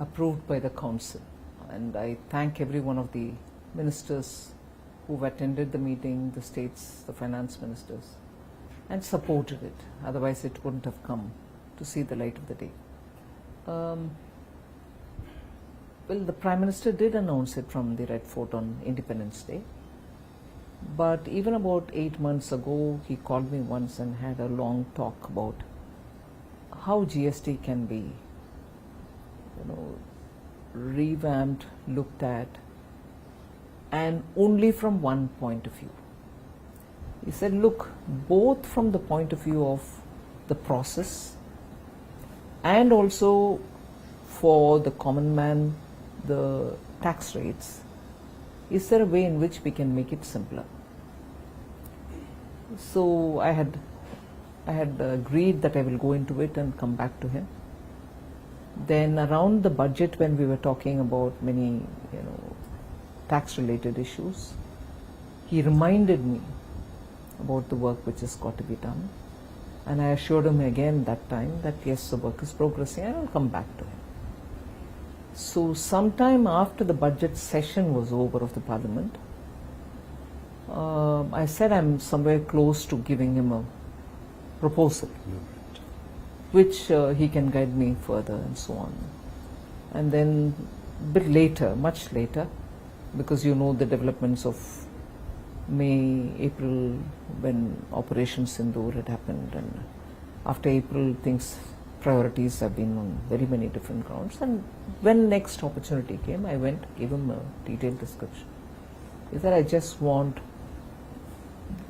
approved by the council, and I thank every one of the ministers who've attended the meeting, the states, the finance ministers, and supported it. Otherwise it wouldn't have come to see the light of the day. Well, the Prime Minister did announce it from the Red Fort on Independence Day, but even about 8 months ago he called me once and had a long talk about how GST can be, revamped, looked at, and only from one point of view. He said, look, both from the point of view of the process and also for the common man, the tax rates, is there a way in which we can make it simpler? So I had agreed that I will go into it and come back to him. Then around the budget, when we were talking about many tax related issues, he reminded me about the work which has got to be done, and I assured him again that time that yes, the work is progressing and I will come back to him. So sometime after the budget session was over of the Parliament, I said I'm somewhere close to giving him a proposal which he can guide me further and so on. And then a bit later, much later, because you know the developments of May, April, when Operation Sindoor had happened, and after April priorities have been on very many different grounds, and when next opportunity came, I went, gave him a detailed description. He said, I just want,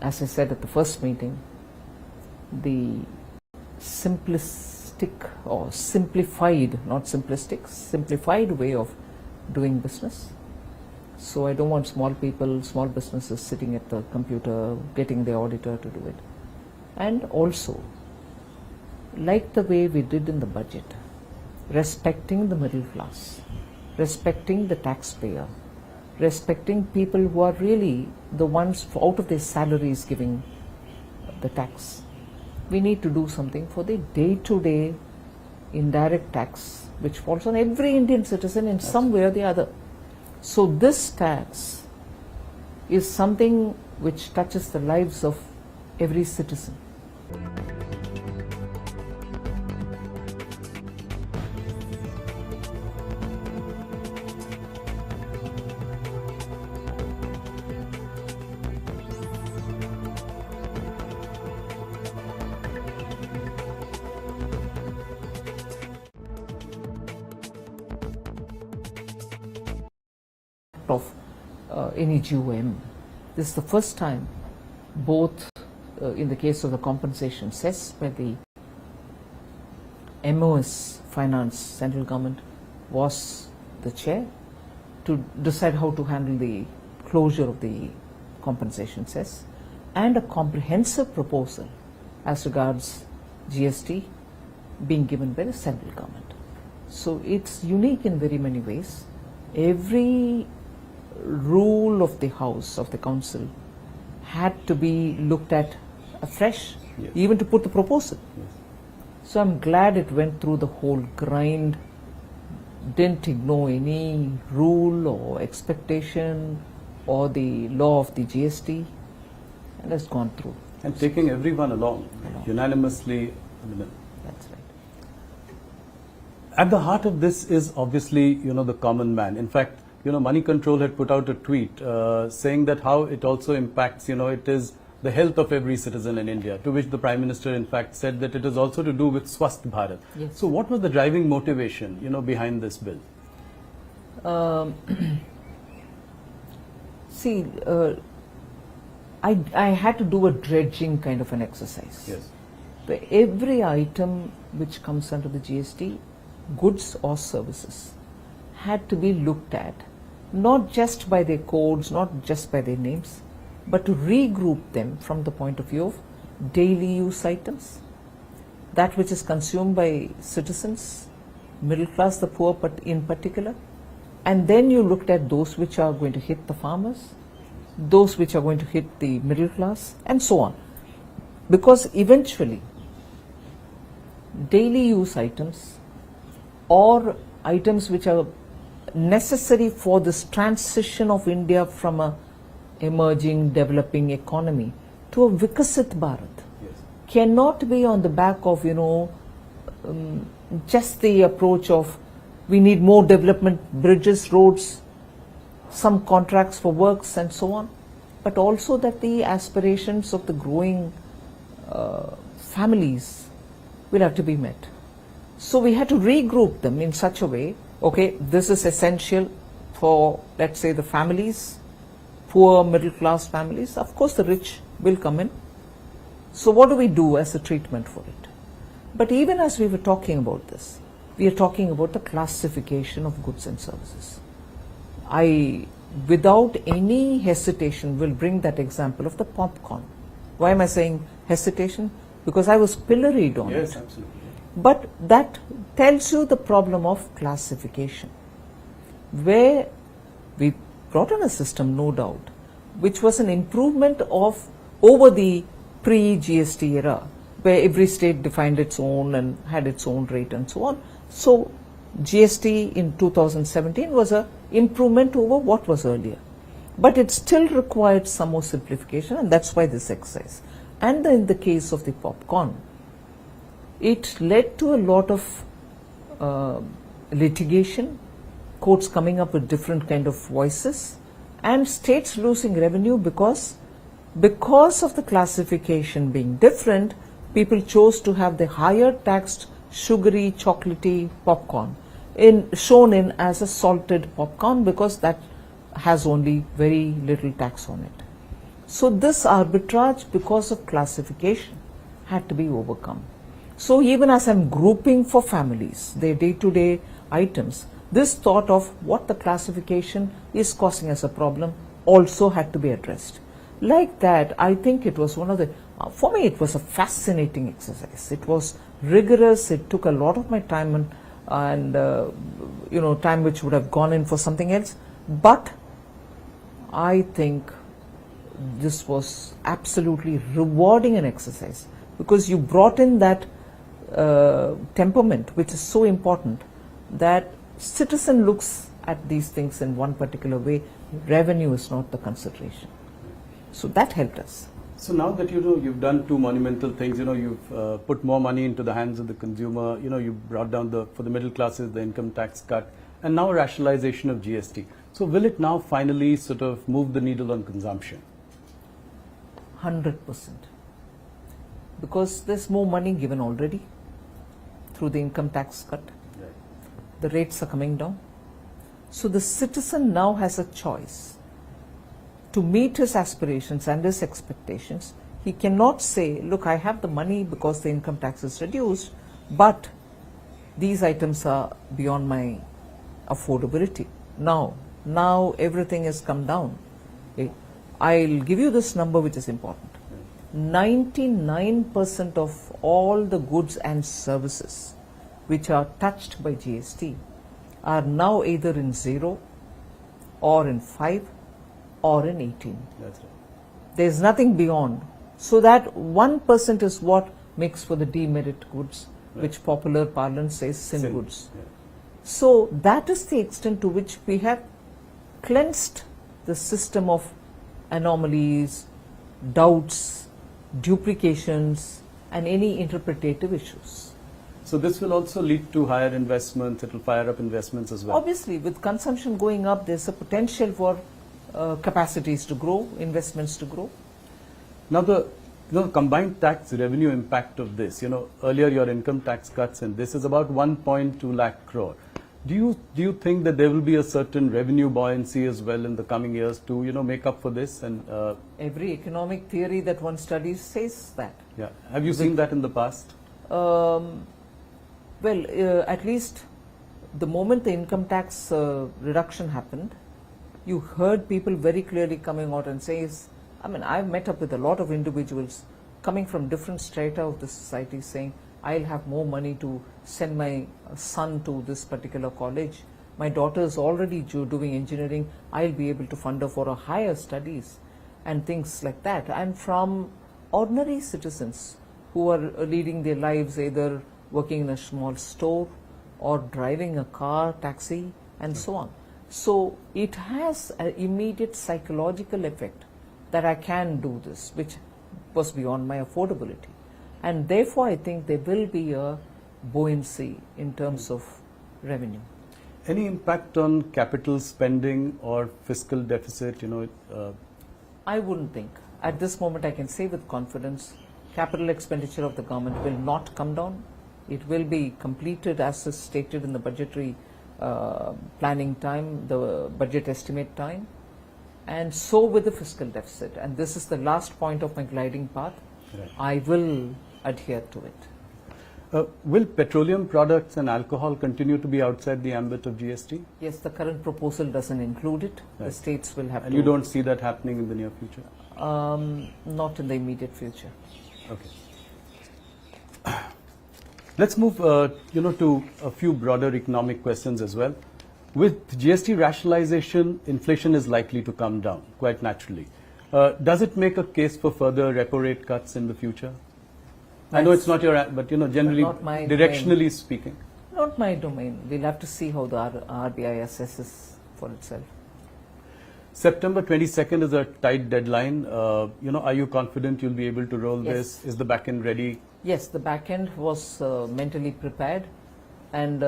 as I said at the first meeting, the simplistic or simplified, not simplistic, simplified way of doing business. So I don't want small people, small businesses sitting at the computer, getting the auditor to do it. And also, like the way we did in the budget, respecting the middle class, respecting the taxpayer, respecting people who are really the ones out of their salaries giving the tax. We need to do something for the day-to-day indirect tax which falls on every Indian citizen in some way or the other. So this tax is something which touches the lives of every citizen. Of any GOM. This is the first time, both in the case of the compensation cess, where the MOS Finance Central Government was the chair to decide how to handle the closure of the compensation cess, and a comprehensive proposal as regards GST being given by the central government. So it's unique in very many ways. Every rule of the House, of the Council, had to be looked at afresh, yes, even to put the proposal. Yes. So I'm glad it went through the whole grind, didn't ignore any rule or expectation or the law of the GST, and has gone through. And taking everyone along. Unanimously. That's right. At the heart of this is obviously, the common man. In fact, Money Control had put out a tweet saying that how it also impacts, it is the health of every citizen in India, to which the Prime Minister in fact said that it is also to do with Swasth Bharat. Yes. So what was the driving motivation, behind this bill? See, I had to do a dredging kind of an exercise. Yes. For every item which comes under the GST, goods or services, had to be looked at, not just by their codes, not just by their names, but to regroup them from the point of view of daily use items, that which is consumed by citizens, middle class, the poor in particular, and then you looked at those which are going to hit the farmers, those which are going to hit the middle class, and so on. Because eventually, daily use items or items which are necessary for this transition of India from a emerging, developing economy to a Vikasit Bharat. Yes. Cannot be on the back of, just the approach of we need more development, bridges, roads, some contracts for works and so on, but also that the aspirations of the growing families will have to be met. So we had to regroup them in such a way, okay, this is essential for, let's say, the families, poor middle class families. Of course the rich will come in. So what do we do as a treatment for it? But even as we were talking about this, we are talking about the classification of goods and services. I, without any hesitation, will bring that example of the popcorn. Why am I saying hesitation? Because I was pilloried on it. Yes, absolutely. But that tells you the problem of classification, where we brought in a system, no doubt, which was an improvement of over the pre-GST era, where every state defined its own and had its own rate and so on. So GST in 2017 was an improvement over what was earlier. But it still required some more simplification, and that's why this exercise. And in the case of the popcorn, it led to a lot of litigation, courts coming up with different kind of voices, and states losing revenue because of the classification being different. People chose to have the higher taxed sugary chocolatey popcorn shown in as a salted popcorn, because that has only very little tax on it. So this arbitrage, because of classification, had to be overcome. So even as I'm grouping for families, their day-to-day items, this thought of what the classification is causing as a problem also had to be addressed. Like that, I think it was one of the, for me it was a fascinating exercise. It was rigorous, it took a lot of my time and time which would have gone in for something else. But I think this was absolutely rewarding an exercise, because you brought in that temperament, which is so important, that citizen looks at these things in one particular way. Revenue is not the consideration. So that helped us. So now that you've done two monumental things, you've put more money into the hands of the consumer, you brought down for the middle classes the income tax cut, and now rationalization of GST. So will it now finally sort of move the needle on consumption? 100%. Because there's more money given already through the income tax cut. Right. The rates are coming down. So the citizen now has a choice to meet his aspirations and his expectations. He cannot say, look, I have the money because the income tax is reduced, but these items are beyond my affordability. Now everything has come down. I'll give you this number which is important. 99% of all the goods and services which are touched by GST are now either in 0 or in 5 or in 18. That's right. There's nothing beyond. So that 1% is what makes for the demerit goods, right, which popular parlance says sin goods. Yeah. So that is the extent to which we have cleansed the system of anomalies, doubts, duplications, and any interpretative issues. So this will also lead to higher investments, it will fire up investments as well. Obviously, with consumption going up, there's a potential for capacities to grow, investments to grow. Now the combined tax revenue impact of this, earlier your income tax cuts, and this is about 1.2 lakh crore. Do you think that there will be a certain revenue buoyancy as well in the coming years to make up for this? And every economic theory that one studies says that. Yeah, have you seen that in the past? At least the moment the income tax reduction happened, you heard people very clearly coming out and saying, I've met up with a lot of individuals coming from different strata of the society saying, I'll have more money to send my son to this particular college. My daughter is already doing engineering. I'll be able to fund her for her higher studies and things like that. And from ordinary citizens who are leading their lives either working in a small store or driving a car, taxi, and so on. So it has an immediate psychological effect that I can do this, which was beyond my affordability. And therefore, I think there will be a buoyancy in terms of revenue. Any impact on capital spending or fiscal deficit? I wouldn't think. At this moment, I can say with confidence, capital expenditure of the government will not come down. It will be completed as is stated in the budgetary planning time, the budget estimate time, and so with the fiscal deficit. And this is the last point of my gliding path. Right. I will adhere to it. Will petroleum products and alcohol continue to be outside the ambit of GST? Yes, the current proposal doesn't include it. Right. The states will have and to. You don't see that happening in the near future? Not in the immediate future. Okay. Let's move, to a few broader economic questions as well. With GST rationalization, inflation is likely to come down quite naturally. Does it make a case for further repo rate cuts in the future? I know it's not your, but generally, not my directionally domain. speaking. Not my domain. We'll have to see how the RBI assesses for itself. September 22nd is a tight deadline. Are you confident you'll be able to roll Yes. this? Is the back end ready? Yes, the back end was mentally prepared, and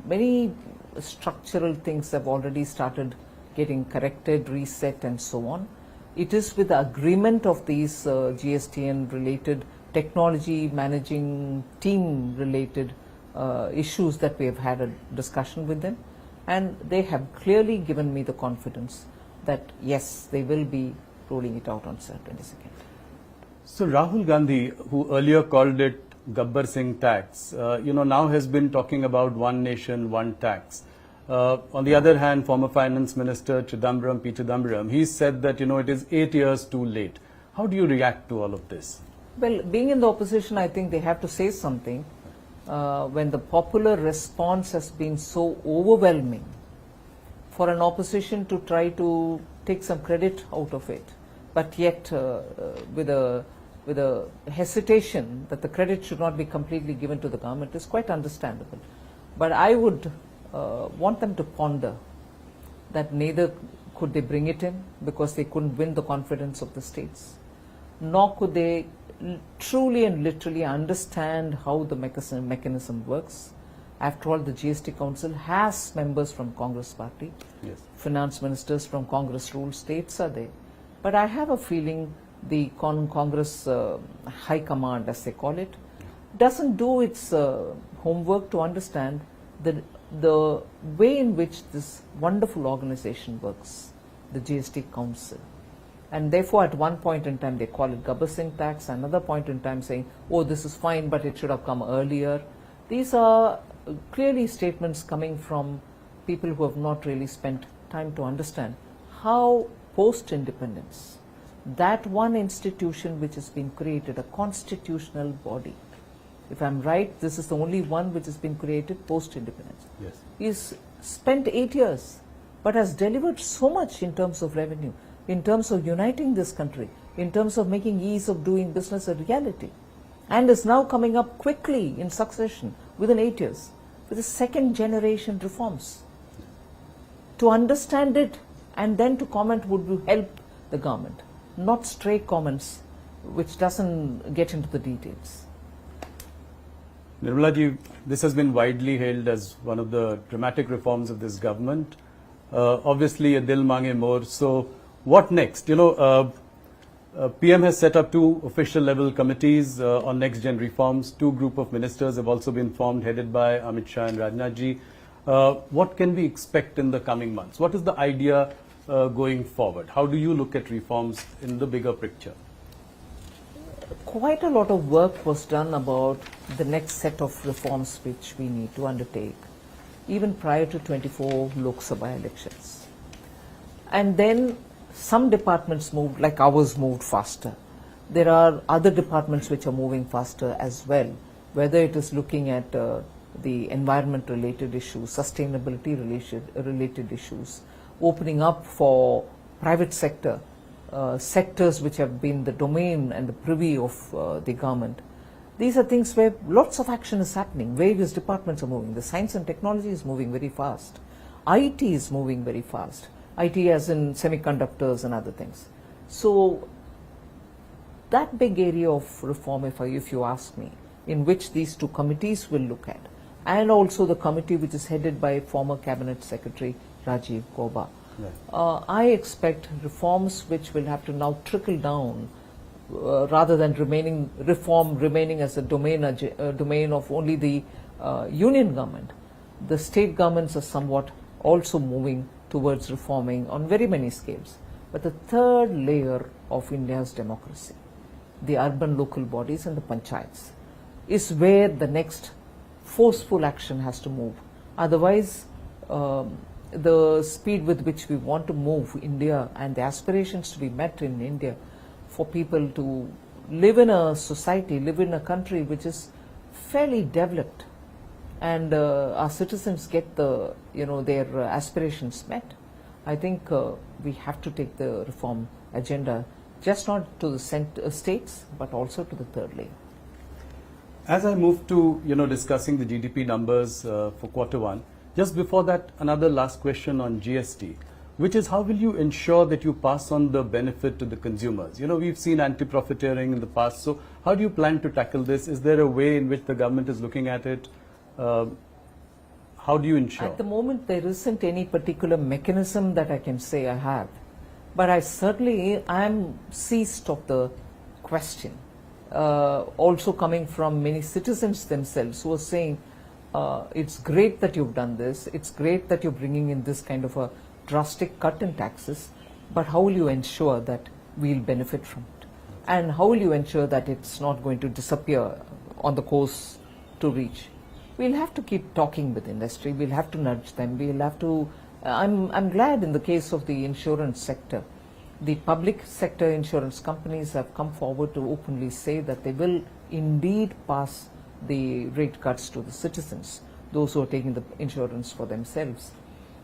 many structural things have already started getting corrected, reset, and so on. It is with the agreement of these GSTN related technology managing team related issues that we have had a discussion with them, and they have clearly given me the confidence that yes, they will be rolling it out on September 22nd. So Rahul Gandhi, who earlier called it Gabbar Singh tax, now has been talking about one nation, one tax. On the other hand, former Finance Minister P. Chidambaram, he said that, it is 8 years too late. How do you react to all of this? Well, being in the opposition, I think they have to say something. When the popular response has been so overwhelming, for an opposition to try to take some credit out of it, but yet with a hesitation that the credit should not be completely given to the government is quite understandable. But I would want them to ponder that neither could they bring it in because they couldn't win the confidence of the states, nor could they truly and literally understand how the mechanism works. After all, the GST Council has members from Congress party, Yes. finance ministers from Congress ruled states are there. But I have a feeling the Congress High Command, as they call it, doesn't do its homework to understand the way in which this wonderful organization works, the GST Council. And therefore, at one point in time, they call it Gabbar Singh tax, another point in time saying, oh, this is fine, but it should have come earlier. These are clearly statements coming from people who have not really spent time to understand how post-independence, that one institution which has been created, a constitutional body, if I'm right, this is the only one which has been created post-independence, Yes. is spent 8 years, but has delivered so much in terms of revenue, in terms of uniting this country, in terms of making ease of doing business a reality, and is now coming up quickly in succession within 8 years with the second generation reforms. To understand it and then to comment would help the government, not stray comments which doesn't get into the details. Nirmala ji, this has been widely hailed as one of the dramatic reforms of this government. Obviously, a dil mange more. So, what next? PM has set up 2 official level committees on next gen reforms. 2 group of ministers have also been formed, headed by Amit Shah and Rajnath ji. What can we expect in the coming months? What is the idea going forward? How do you look at reforms in the bigger picture? Quite a lot of work was done about the next set of reforms which we need to undertake, even prior to 24 Lok Sabha elections. And then some departments moved, like ours moved faster. There are other departments which are moving faster as well, whether it is looking at the environment related issues, sustainability related issues, opening up for private sector, sectors which have been the domain and the privy of the government. These are things where lots of action is happening. Various departments are moving. The science and technology is moving very fast. IT is moving very fast. IT as in semiconductors and other things. So that big area of reform, if you ask me, in which these two committees will look at, and also the committee which is headed by former Cabinet Secretary Rajiv Gauba. Right. I expect reforms which will have to now trickle down rather than remaining as a domain of only the union government. The state governments are somewhat also moving towards reforming on very many scales. But the third layer of India's democracy, the urban local bodies and the panchayats, is where the next forceful action has to move. Otherwise, the speed with which we want to move India and the aspirations to be met in India for people to live in a society, live in a country which is fairly developed, and our citizens get their aspirations met. I think we have to take the reform agenda just not to the states but also to the third layer. As I move to discussing the GDP numbers for Q1, just before that, another last question on GST, which is how will you ensure that you pass on the benefit to the consumers? We've seen anti-profiteering in the past, so how do you plan to tackle this? Is there a way in which the government is looking at it? How do you ensure? At the moment, there isn't any particular mechanism that I can say I have, but I certainly am seized of the question. Also coming from many citizens themselves who are saying, it's great that you've done this, it's great that you're bringing in this kind of a drastic cut in taxes, but how will you ensure that we'll benefit from it? And how will you ensure that it's not going to disappear on the course to reach? We'll have to keep talking with industry, we'll have to nudge them, we'll have to, I'm glad in the case of the insurance sector, the public sector insurance companies have come forward to openly say that they will indeed pass the rate cuts to the citizens, those who are taking the insurance for themselves.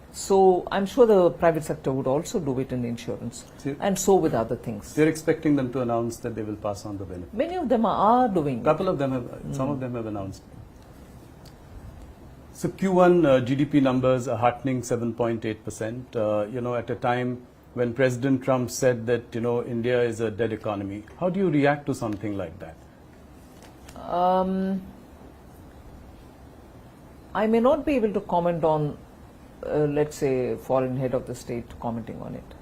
So I'm sure the private sector would also do it in insurance, and so with other things. You're expecting them to announce that they will pass on the benefit? Many of them are doing it. Couple of them have, some of them have announced. So Q1 GDP numbers are heartening 7.8%, at a time when President Trump said that, India is a dead economy. How do you react to something like that? I may not be able to comment on, let's say, foreign head of the state commenting on it.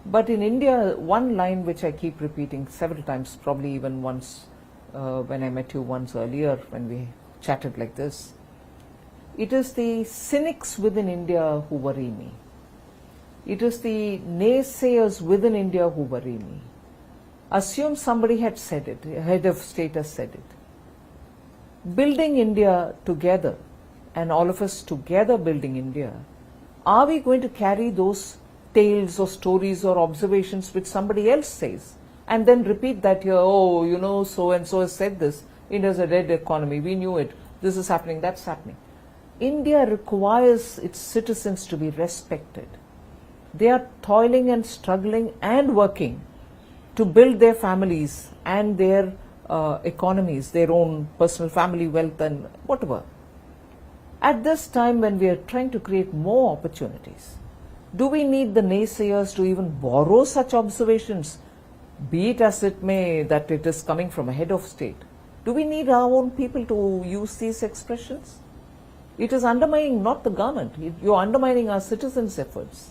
But in India, one line which I keep repeating several times, probably even once when I met you once earlier when we chatted like this, it is the cynics within India who worry me. It is the naysayers within India who worry me. Assume somebody had said it, head of state has said it. Building India together, and all of us together building India, are we going to carry those tales or stories or observations which somebody else says and then repeat that here, oh, so and so has said this, India's a dead economy, we knew it, this is happening, that's happening. India requires its citizens to be respected. They are toiling and struggling and working to build their families and their economies, their own personal family wealth and whatever. At this time when we are trying to create more opportunities, do we need the naysayers to even borrow such observations, be it as it may that it is coming from a head of state? Do we need our own people to use these expressions? It is undermining not the government, you are undermining our citizens' efforts.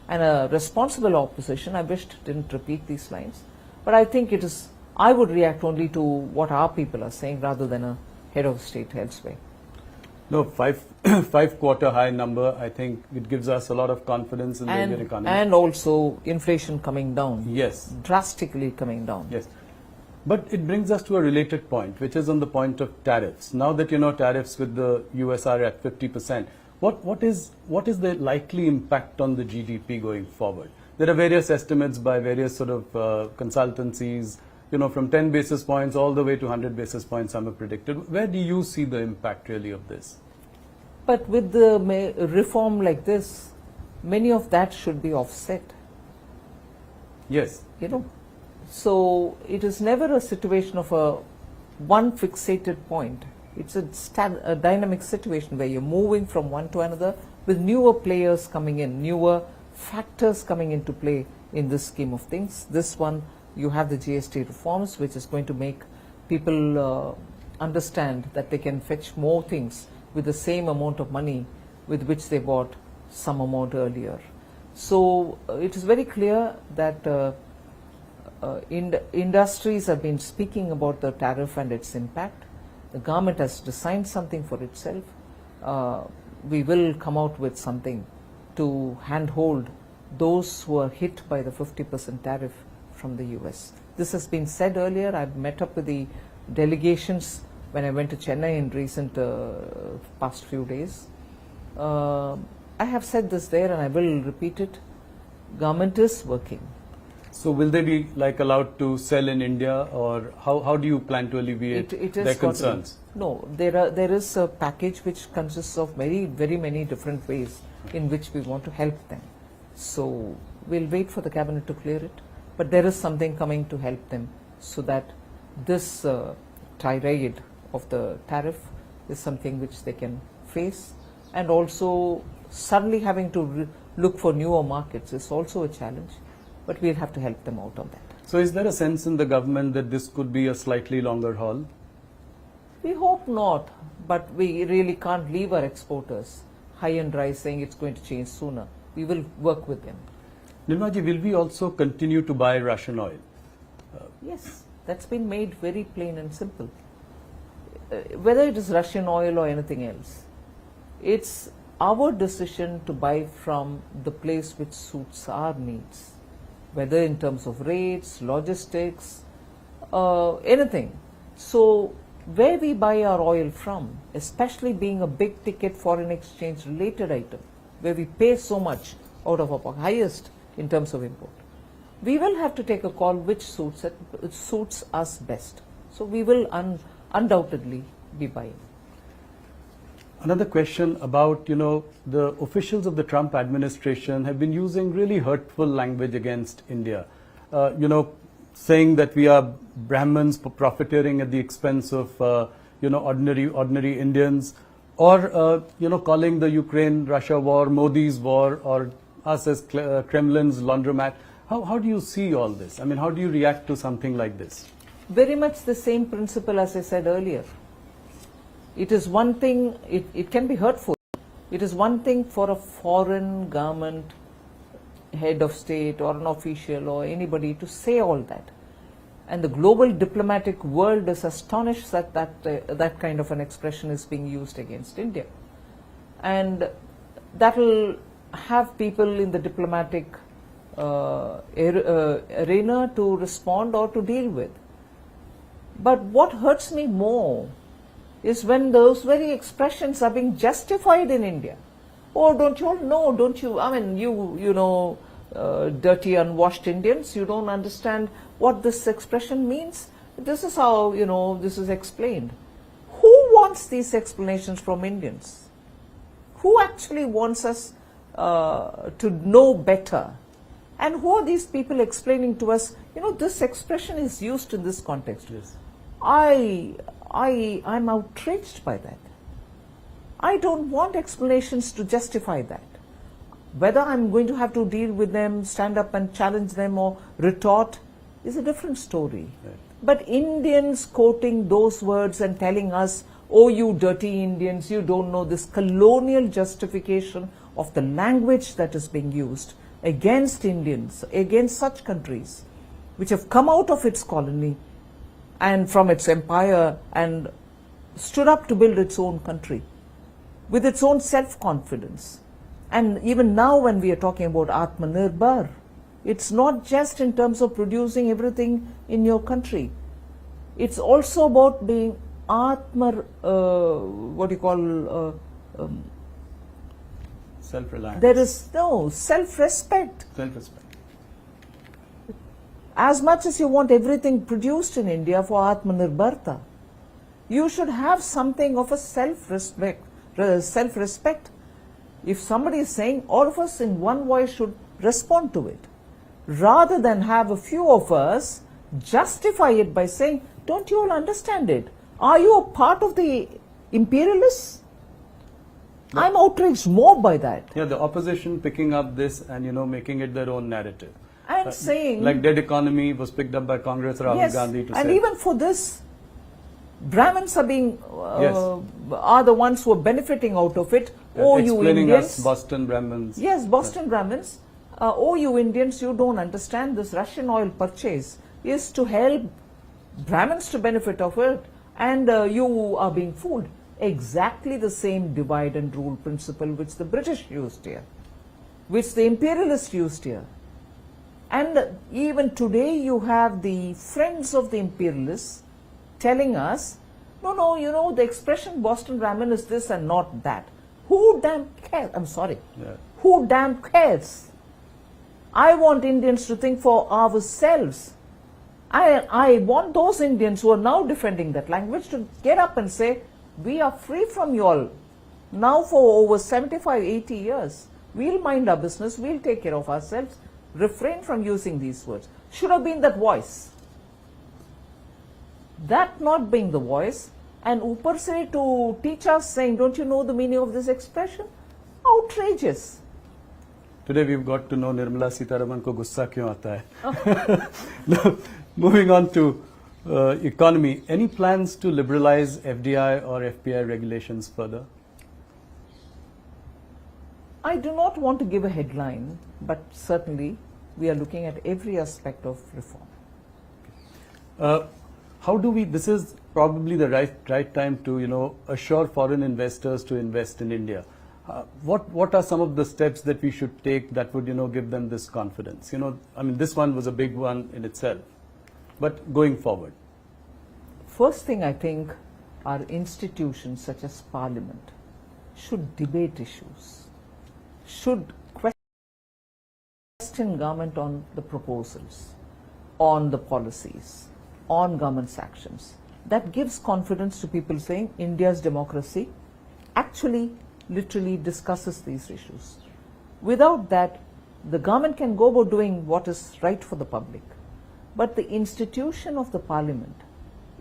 And a responsible opposition, I wished didn't repeat these lines, but I think it is, I would react only to what our people are saying rather than a head of state elsewhere. No, five quarter high number, I think it gives us a lot of confidence in the Indian economy. And also inflation coming down. Yes. Drastically coming down. Yes. But it brings us to a related point, which is on the point of tariffs. Now that tariffs with the US are at 50%, what is the likely impact on the GDP going forward? There are various estimates by various sort of consultancies, from 10 basis points all the way to 100 basis points, some have predicted. Where do you see the impact really of this? But with the reform like this, many of that should be offset. Yes. So it is never a situation of a one fixated point. It's a dynamic situation where you're moving from one to another with newer players coming in, newer factors coming into play in this scheme of things. This one, you have the GST reforms, which is going to make people understand that they can fetch more things with the same amount of money with which they bought some amount earlier. So it is very clear that industries have been speaking about the tariff and its impact. The government has designed something for itself. We will come out with something to handhold those who are hit by the 50% tariff from the US. This has been said earlier. I've met up with the delegations when I went to Chennai in recent past few days. I have said this there and I will repeat it. Government is working. So will they be like allowed to sell in India, or how do you plan to alleviate their concerns? No, there is a package which consists of very many different ways in which we want to help them. So we'll wait for the cabinet to clear it, but there is something coming to help them so that this tirade of the tariff is something which they can face, and also suddenly having to look for newer markets is also a challenge, but we'll have to help them out on that. So is there a sense in the government that this could be a slightly longer haul? We hope not, but we really can't leave our exporters high and dry saying it's going to change sooner. We will work with them. Nirmalaji, will we also continue to buy Russian oil? Yes, that's been made very plain and simple. Whether it is Russian oil or anything else, it's our decision to buy from the place which suits our needs, whether in terms of rates, logistics, anything. So where we buy our oil from, especially being a big ticket foreign exchange related item, where we pay so much out of our pocket, highest in terms of import, we will have to take a call which suits us best. So we will undoubtedly be buying. Another question about, the officials of the Trump administration have been using really hurtful language against India. Saying that we are Brahmins profiteering at the expense of, ordinary Indians, or, calling the Ukraine-Russia war Modi's war, or us as Kremlin's laundromat. How do you see all this? I mean, how do you react to something like this? Very much the same principle as I said earlier. It is one thing, it can be hurtful. It is one thing for a foreign government, head of state or an official or anybody to say all that. And the global diplomatic world is astonished that that kind of an expression is being used against India. And that will have people in the diplomatic arena to respond or to deal with. But what hurts me more is when those very expressions are being justified in India. Oh, don't you all know, don't you, I mean, you know, dirty, unwashed Indians, you don't understand what this expression means? This is how, this is explained. Who wants these explanations from Indians? Who actually wants us to know better? And who are these people explaining to us, this expression is used in this context? Yes. I'm outraged by that. I don't want explanations to justify that. Whether I'm going to have to deal with them, stand up and challenge them or retort is a different story. Right. But Indians quoting those words and telling us, oh, you dirty Indians, you don't know, this colonial justification of the language that is being used against Indians, against such countries which have come out of its colony and from its empire and stood up to build its own country with its own self-confidence. And even now when we are talking about Atmanirbhar, it's not just in terms of producing everything in your country. It's also about being self-reliance. There is no self-respect. Self-respect. As much as you want everything produced in India for Atmanirbharta, you should have something of a self-respect. If somebody is saying, all of us in one voice should respond to it, rather than have a few of us justify it by saying, don't you all understand it? Are you a part of the imperialists? I'm outraged more by that. Yeah, the opposition picking up this and, making it their own narrative. And saying... Like dead economy was picked up by Congress, Rahul Gandhi to say. And even for this, Brahmins are being, Yes. are the ones who are benefiting out of it. Oh, you explaining Indians. us Boston Brahmins. Yes, Boston Brahmins. Oh, you Indians, you don't understand this Russian oil purchase is to help Brahmins to benefit of it, and you are being fooled. Exactly the same divide and rule principle which the British used here, which the imperialists used here. And even today you have the friends of the imperialists telling us, no, the expression Boston Brahmin is this and not that. Who damn cares? I'm sorry. Yeah. Who damn cares? I want Indians to think for ourselves. I want those Indians who are now defending that language to get up and say, we are free from you all. Now for over 75, 80 years, we'll mind our business, we'll take care of ourselves, refrain from using these words. Should have been that voice. That not being the voice, and upar se to teach us saying, don't you know the meaning of this expression? Outrageous. Today we've got to know Nirmala Sitharaman ko gussa kyun aata hai. Now, moving on to economy, any plans to liberalize FDI or FPI regulations further? I do not want to give a headline, but certainly we are looking at every aspect of reform. How do we, this is probably the right time to, assure foreign investors to invest in India. What are some of the steps that we should take that would, give them this confidence? This one was a big one in itself, but going forward. First thing, I think our institutions such as Parliament should debate issues, should question government on the proposals, on the policies, on government's actions. That gives confidence to people saying India's democracy actually literally discusses these issues. Without that, the government can go about doing what is right for the public. But the institution of the Parliament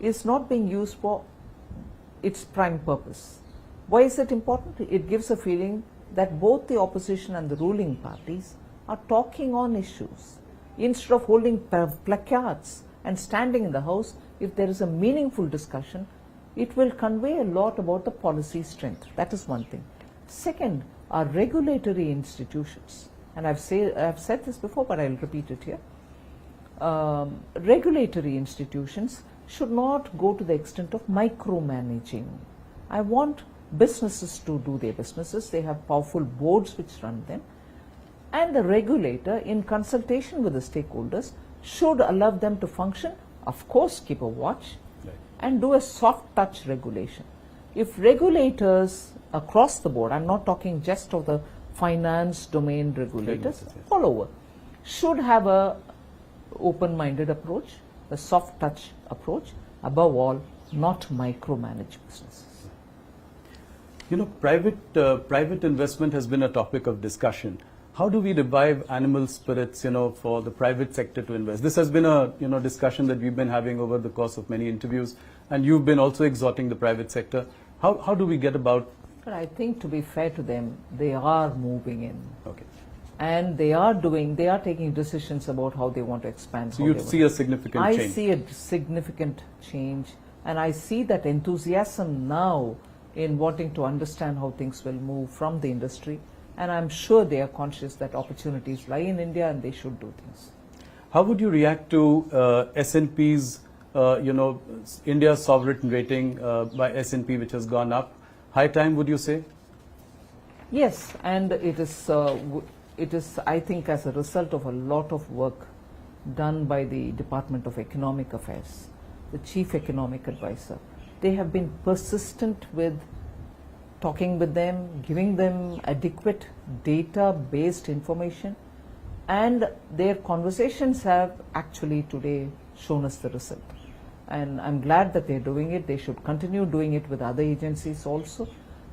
is not being used for its prime purpose. Why is it important? It gives a feeling that both the opposition and the ruling parties are talking on issues. Instead of holding placards and standing in the House, if there is a meaningful discussion, it will convey a lot about the policy strength. That is one thing. Second, our regulatory institutions, and I've said this before, but I'll repeat it here. Regulatory institutions should not go to the extent of micromanaging. I want businesses to do their businesses. They have powerful boards which run them. And the regulator, in consultation with the stakeholders, should allow them to function, of course keep a watch, and do a soft touch regulation. If regulators across the board, I'm not talking just of the finance domain regulators, all over, should have a open-minded approach, a soft touch approach, above all, not micromanage businesses. Private investment has been a topic of discussion. How do we revive animal spirits, for the private sector to invest? This has been a, discussion that we've been having over the course of many interviews, and you've been also exhorting the private sector. How do we get about? But I think, to be fair to them, they are moving in. Okay. And they are taking decisions about how they want to expand. So you'd see a significant change? I see a significant change, and I see that enthusiasm now in wanting to understand how things will move from the industry. And I'm sure they are conscious that opportunities lie in India and they should do things. How would you react to S&P's, India's sovereign rating by S&P, which has gone up? High time, would you say? Yes, and it is, I think, as a result of a lot of work done by the Department of Economic Affairs, the Chief Economic Advisor. They have been persistent with talking with them, giving them adequate data-based information, and their conversations have actually today shown us the result. And I'm glad that they're doing it. They should continue doing it with other agencies also,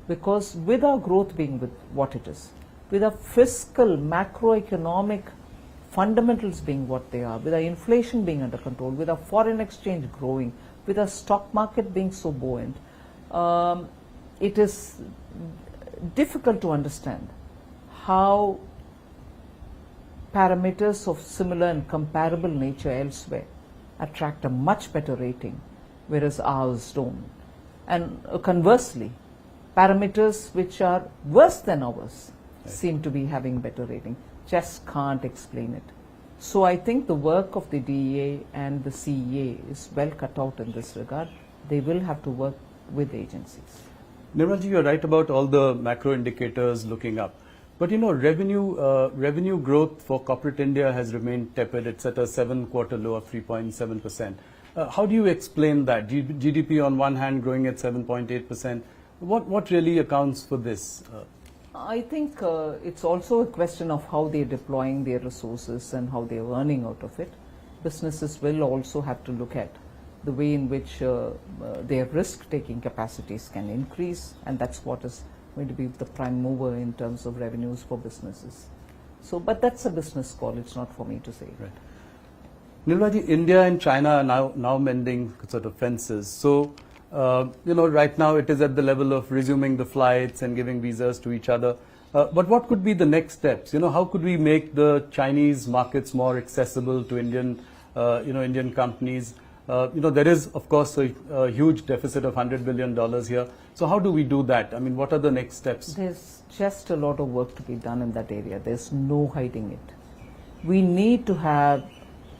because with our growth being with what it is, with a fiscal, macroeconomic fundamentals being what they are, with our inflation being under control, with our foreign exchange growing, with our stock market being so buoyant, it is difficult to understand how parameters of similar and comparable nature elsewhere attract a much better rating, whereas ours don't. And conversely, parameters which are worse than ours seem to be having better rating. Just can't explain it. So I think the work of the DEA and the CEA is well cut out in this regard. They will have to work with agencies. Nirmala ji, you're right about all the macro indicators looking up. But revenue growth for corporate India has remained tepid. It's at a 7-quarter low of 3.7%. How do you explain that? GDP on one hand growing at 7.8%. What really accounts for this? I think it's also a question of how they're deploying their resources and how they're earning out of it. Businesses will also have to look at the way in which their risk-taking capacities can increase, and that's what is going to be the prime mover in terms of revenues for businesses. So, but that's a business call. It's not for me to say. Right. Nirmala ji, India and China are now mending sort of fences. So, right now it is at the level of resuming the flights and giving visas to each other. But what could be the next steps? How could we make the Chinese markets more accessible to Indian companies? There is, of course, a huge deficit of $100 billion here. So how do we do that? I mean, what are the next steps? There's just a lot of work to be done in that area. There's no hiding it. We need to have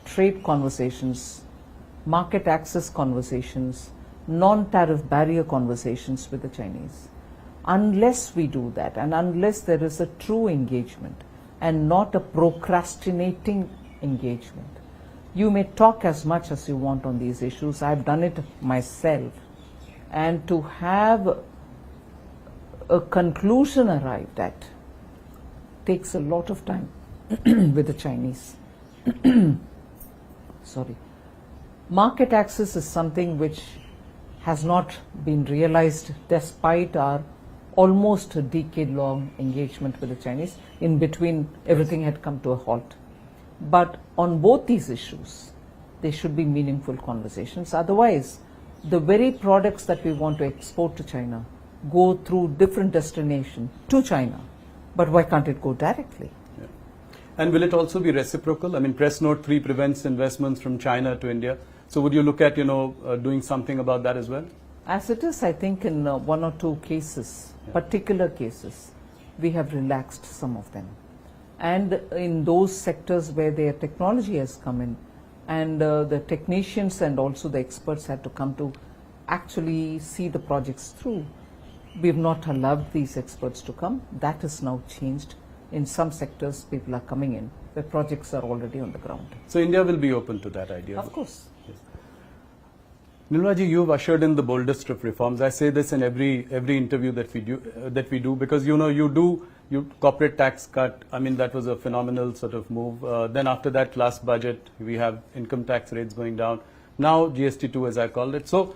trade conversations, market access conversations, non-tariff barrier conversations with the Chinese. Unless we do that, and unless there is a true engagement and not a procrastinating engagement, you may talk as much as you want on these issues. I've done it myself. And to have a conclusion arrived at takes a lot of time with the Chinese. Sorry. Market access is something which has not been realized despite our almost a decade-long engagement with the Chinese. In between, everything had come to a halt. But on both these issues, there should be meaningful conversations. Otherwise, the very products that we want to export to China go through different destinations to China. But why can't it go directly? Yeah. And will it also be reciprocal? I mean, Press Note 3 prevents investments from China to India. So would you look at, doing something about that as well? As it is, I think in one or two cases, particular cases, we have relaxed some of them. And in those sectors where their technology has come in, and the technicians and also the experts had to come to actually see the projects through, we have not allowed these experts to come. That is now changed. In some sectors, people are coming in where projects are already on the ground. So India will be open to that idea? Of course. Yes. Nirmala ji, you've ushered in the boldest of reforms. I say this in every interview that we do because you corporate tax cut. I mean, that was a phenomenal sort of move. Then after that last budget, we have income tax rates going down. Now GST2, as I called it. So,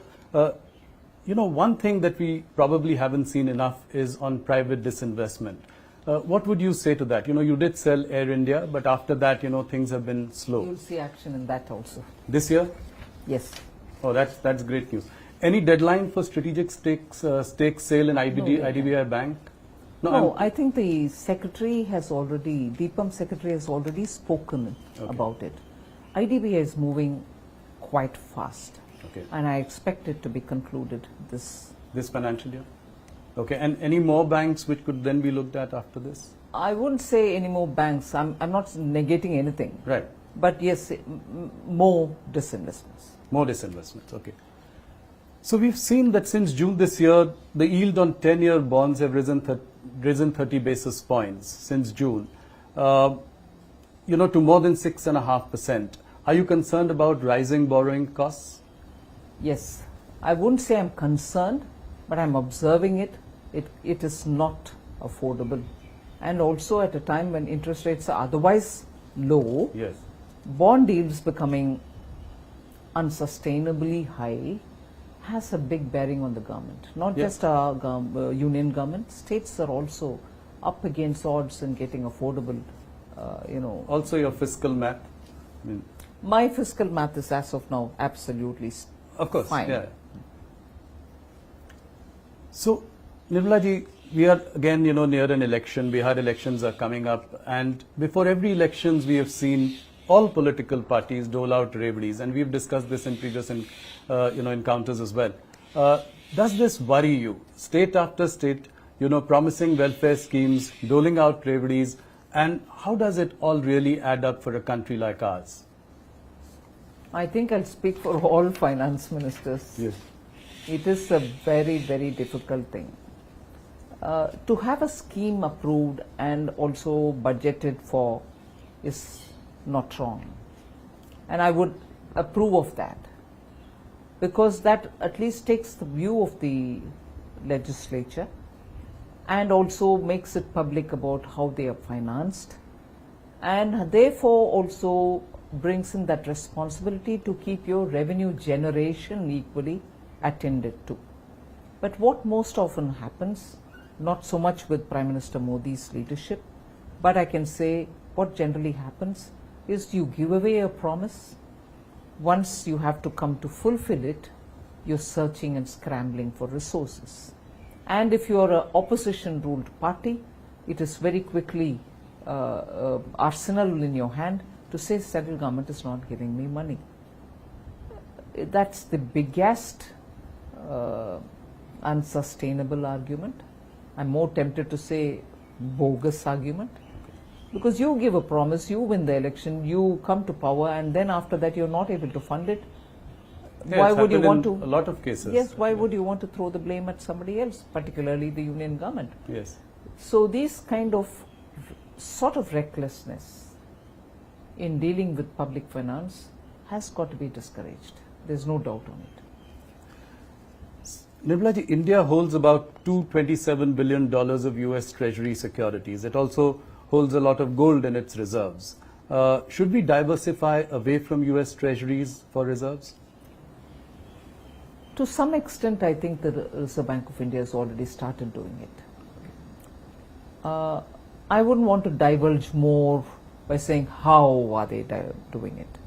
one thing that we probably haven't seen enough is on private disinvestment. What would you say to that? You did sell Air India, but after that, things have been slow. You'll see action in that also. This year? Yes. Oh, that's great news. Any deadline for strategic stake sale in IDBI Bank? No, I think the secretary has already, DIPAM secretary has already spoken about it. IDBI is moving quite fast. Okay. And I expect it to be concluded this financial year? Okay, and any more banks which could then be looked at after this? I wouldn't say any more banks. I'm not negating anything. Right. But yes, more disinvestments. More disinvestments, okay. So we've seen that since June this year, the yield on 10-year bonds have risen 30 basis points since June, to more than 6.5%. Are you concerned about rising borrowing costs? Yes. I wouldn't say I'm concerned, but I'm observing it. It is not affordable. And also at a time when interest rates are otherwise low, yes, bond yields becoming unsustainably high has a big bearing on the government. Not just our union government, states are also up against odds in getting affordable Also your fiscal math. My fiscal math is as of now absolutely Of course, fine. yeah. So, Nirmala ji, we are again, near an election. Bihar elections are coming up, and before every elections, we have seen all political parties dole out reveries, and we've discussed this in previous, encounters as well. Does this worry you? State after state, promising welfare schemes, doling out reveries, and how does it all really add up for a country like ours? I think I'll speak for all finance ministers. Yes. It is a very, very difficult thing. To have a scheme approved and also budgeted for is not wrong. And I would approve of that, because that at least takes the view of the legislature and also makes it public about how they are financed, and therefore also brings in that responsibility to keep your revenue generation equally attended to. But what most often happens, not so much with Prime Minister Modi's leadership, but I can say what generally happens is you give away a promise. Once you have to come to fulfill it, you're searching and scrambling for resources. And if you're an opposition ruled party, it is very quickly arsenal in your hand to say central government is not giving me money. That's the biggest unsustainable argument. I'm more tempted to say bogus argument, because you give a promise, you win the election, you come to power, and then after that you're not able to fund it. Yeah, why would you want to? A lot of cases. Yes, why would you want to throw the blame at somebody else, particularly the union government? Yes. So these kind of sort of recklessness in dealing with public finance has got to be discouraged. There's no doubt on it. Nirmala ji, India holds about $227 billion of US Treasury securities. It also holds a lot of gold in its reserves. Should we diversify away from US Treasuries for reserves? To some extent, I think the Reserve Bank of India has already started doing it. I wouldn't want to divulge more by saying how are they doing it.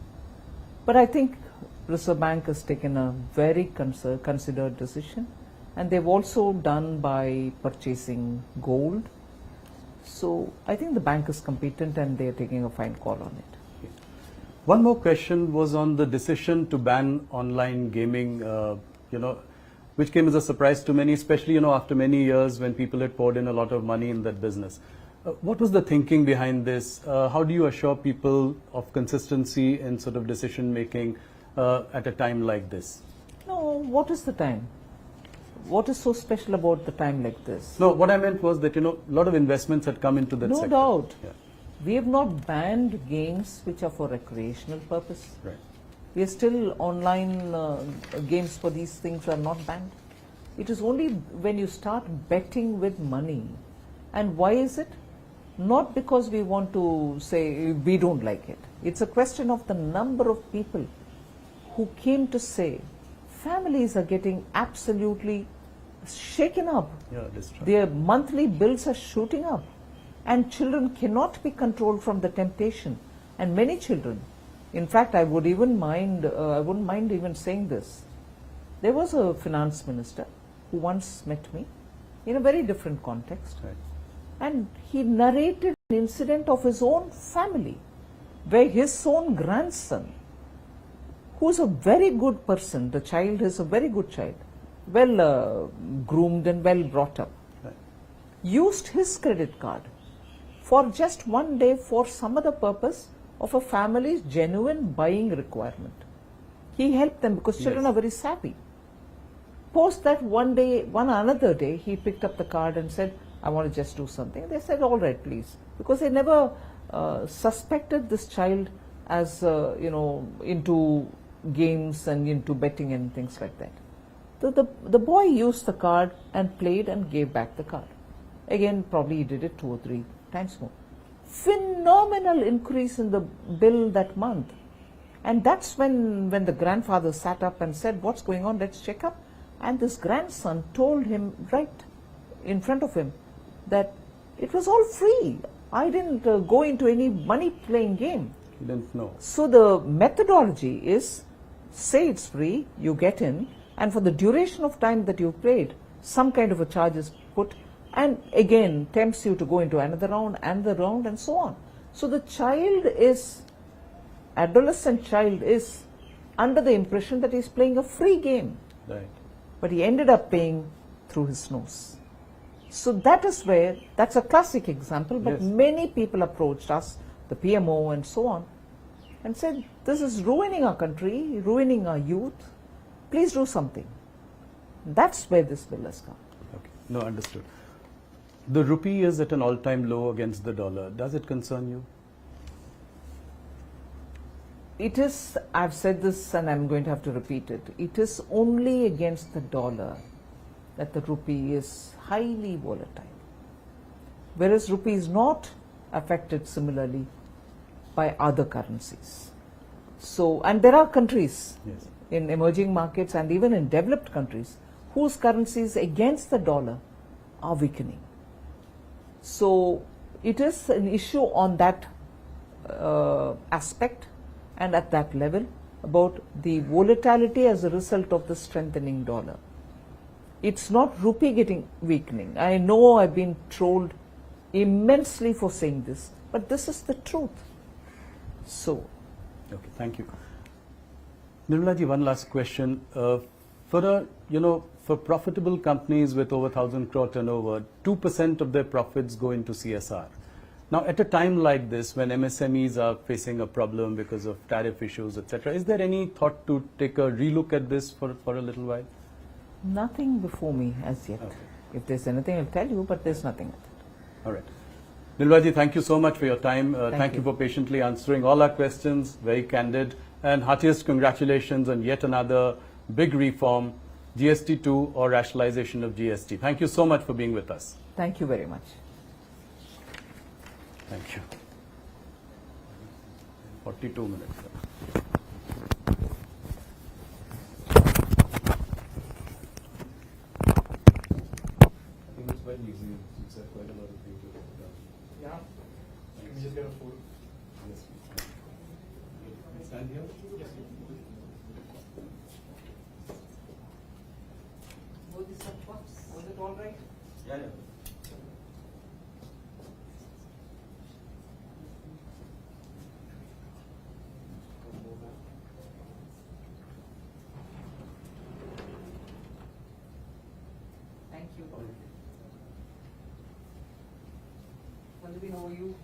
But I think Reserve Bank has taken a very considered decision, and they've also done by purchasing gold. So I think the bank is competent and they're taking a fine call on it. One more question was on the decision to ban online gaming, which came as a surprise to many, especially, after many years when people had poured in a lot of money in that business. What was the thinking behind this? How do you assure people of consistency in sort of decision making at a time like this? No, what is the time? What is so special about the time like this? No, what I meant was that, a lot of investments had come into that sector. No doubt. Yeah. We have not banned games which are for recreational purpose. Right. We are still online games for these things are not banned. It is only when you start betting with money. And why is it? Not because we want to say we don't like it. It's a question of the number of people who came to say families are getting absolutely shaken up. Yeah, that's true. Their monthly bills are shooting up, and children cannot be controlled from the temptation. And many children, in fact, I wouldn't mind even saying this. There was a finance minister who once met me in a very different context. Right. And he narrated an incident of his own family, where his own grandson, who's a very good person, the child is a very good child, well groomed and well brought up, Right. used his credit card for just one day for some other purpose of a family's genuine buying requirement. He helped them because children Yes. are very savvy. Post that one another day, he picked up the card and said, I want to just do something. They said, all right, please. Because they never suspected this child as, into games and into betting and things like that. The boy used the card and played and gave back the card. Again, probably he did it 2 or 3 times more. Phenomenal increase in the bill that month. And that's when the grandfather sat up and said, what's going on, let's check up. And this grandson told him right in front of him that it was all free. I didn't go into any money playing game. You didn't know. So the methodology is, say it's free, you get in, and for the duration of time that you've played, some kind of a charge is put, and again tempts you to go into another round, and so on. So the adolescent child is under the impression that he's playing a free game. Right. But he ended up paying through his nose. So that's a classic example, but Yes. many people approached us, the PMO and so on, and said, this is ruining our country, ruining our youth, please do something. That's where this bill has come. Okay. No, understood. The rupee is at an all-time low against the dollar. Does it concern you? It is, I've said this and I'm going to have to repeat it, it is only against the dollar that the rupee is highly volatile. Whereas rupee is not affected similarly by other currencies. So, and there are countries Yes. in emerging markets and even in developed countries whose currencies against the dollar are weakening. So it is an issue on that aspect and at that level about the volatility as a result of the strengthening dollar. It's not rupee weakening. I know I've been trolled immensely for saying this, but this is the truth. So, Okay, thank you. Nirmala ji, one last question. For profitable companies with over 1,000 crore turnover, 2% of their profits go into CSR. Now, at a time like this, when MSMEs are facing a problem because of tariff issues, etc., is there any thought to take a relook at this for a little while? nothing before me as yet. Okay. If there's anything, I'll tell you, but there's nothing. All right. Nirmala ji, thank you so much for your time. Thank you you for patiently answering all our questions, very candid. And heartiest congratulations on yet another big reform, GST2 or rationalization of GST. Thank you so much for being with us. Thank you very much. Thank you. 42 minutes. I think it's quite easy. It's quite a lot of things to have done. Yeah. Can we just get a photo? Yes. Stand here? Yes. Was it all right? Yeah, yeah. Thank you. Pallavi, how are you?